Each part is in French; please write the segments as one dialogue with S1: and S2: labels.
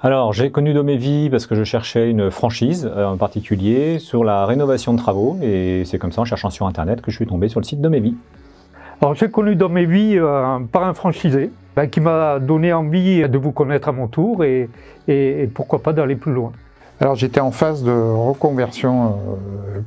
S1: Alors, j'ai connu Domevi parce que je cherchais une franchise en particulier sur la rénovation de travaux et c'est comme ça, en cherchant sur Internet, que je suis tombé sur le site Domevi.
S2: Alors j'ai connu Domevi par un franchisé qui m'a donné envie de vous connaître à mon tour et pourquoi pas d'aller plus loin.
S3: Alors j'étais en phase de reconversion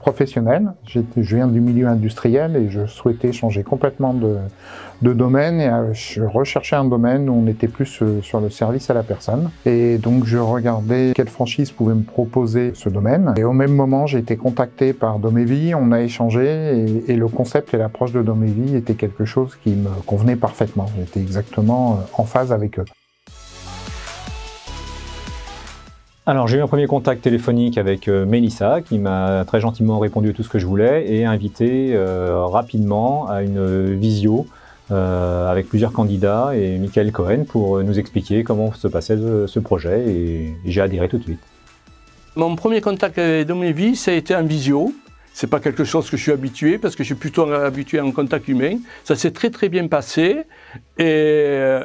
S3: professionnelle, je viens du milieu industriel et je souhaitais changer complètement de domaine et je recherchais un domaine où on était plus sur le service à la personne. Et donc je regardais quelle franchise pouvait me proposer ce domaine. Et au même moment j'ai été contacté par Domevi, on a échangé et le concept et l'approche de Domevi était quelque chose qui me convenait parfaitement. J'étais exactement en phase avec eux.
S1: Alors j'ai eu un premier contact téléphonique avec Mélissa qui m'a très gentiment répondu à tout ce que je voulais et invité rapidement à une visio avec plusieurs candidats et Michael Cohen pour nous expliquer comment se passait ce projet et j'ai adhéré tout de suite.
S4: Mon premier contact avec Domevi, ça a été en visio. C'est pas quelque chose que je suis habitué parce que je suis plutôt habitué en contact humain. Ça s'est très bien passé et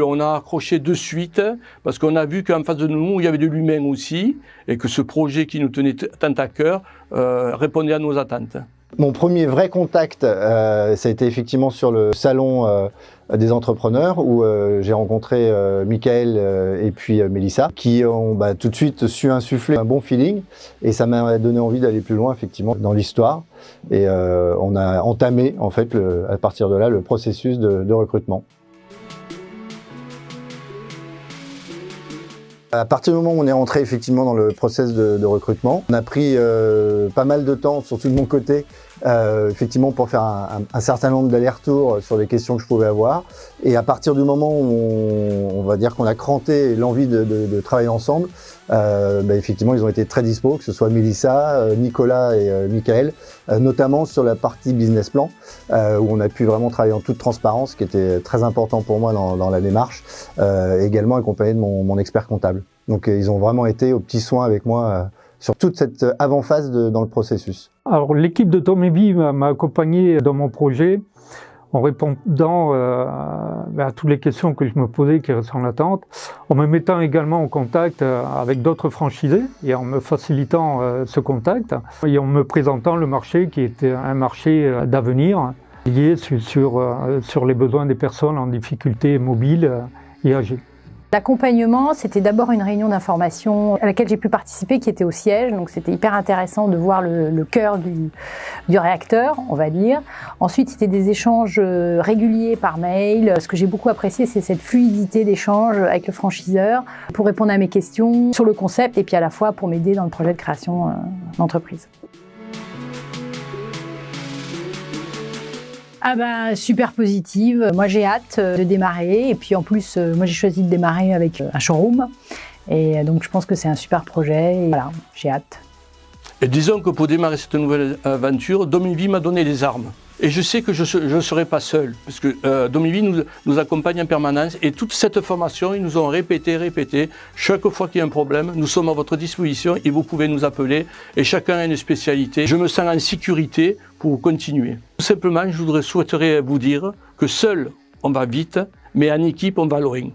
S4: on a accroché de suite parce qu'on a vu qu'en face de nous il y avait de l'humain aussi et que ce projet qui nous tenait tant à cœur répondait à nos attentes.
S5: Mon premier vrai contact, ça a été effectivement sur le salon des entrepreneurs où j'ai rencontré Michael et puis Mélissa qui ont tout de suite su insuffler un bon feeling et ça m'a donné envie d'aller plus loin effectivement dans l'histoire et on a entamé en fait à partir de là le processus de recrutement. À partir du moment où on est rentré effectivement dans le process de recrutement, on a pris pas mal de temps, surtout de mon côté, effectivement pour faire un certain nombre d'allers-retours sur les questions que je pouvais avoir. Et à partir du moment où on va dire qu'on a cranté l'envie de travailler ensemble, effectivement ils ont été très dispo, que ce soit Mélissa, Nicolas et Michael, notamment sur la partie business plan, où on a pu vraiment travailler en toute transparence, ce qui était très important pour moi dans la démarche, également accompagné de mon expert comptable. Donc ils ont vraiment été aux petits soins avec moi sur toute cette avant-phase dans le processus.
S2: Alors l'équipe de Domevi m'a accompagné dans mon projet en répondant à toutes les questions que je me posais qui restaient en attente, en me mettant également en contact avec d'autres franchisés et en me facilitant ce contact et en me présentant le marché qui était un marché d'avenir lié sur les besoins des personnes en difficulté mobiles et âgées.
S6: L'accompagnement, c'était d'abord une réunion d'information à laquelle j'ai pu participer, qui était au siège, donc c'était hyper intéressant de voir le cœur du réacteur, on va dire. Ensuite, c'était des échanges réguliers par mail. Ce que j'ai beaucoup apprécié, c'est cette fluidité d'échange avec le franchiseur pour répondre à mes questions sur le concept et puis à la fois pour m'aider dans le projet de création d'entreprise. Super positive. Moi j'ai hâte de démarrer et puis en plus moi j'ai choisi de démarrer avec un showroom et donc je pense que c'est un super projet et voilà, j'ai hâte.
S4: Et disons que pour démarrer cette nouvelle aventure, Domevi m'a donné les armes. Et je sais que je ne serai pas seul, parce que Domevi nous accompagne en permanence et toute cette formation, ils nous ont répété. Chaque fois qu'il y a un problème, nous sommes à votre disposition et vous pouvez nous appeler. Et chacun a une spécialité. Je me sens en sécurité pour continuer. Tout simplement, je souhaiterais vous dire que seul, on va vite, mais en équipe, on va loin.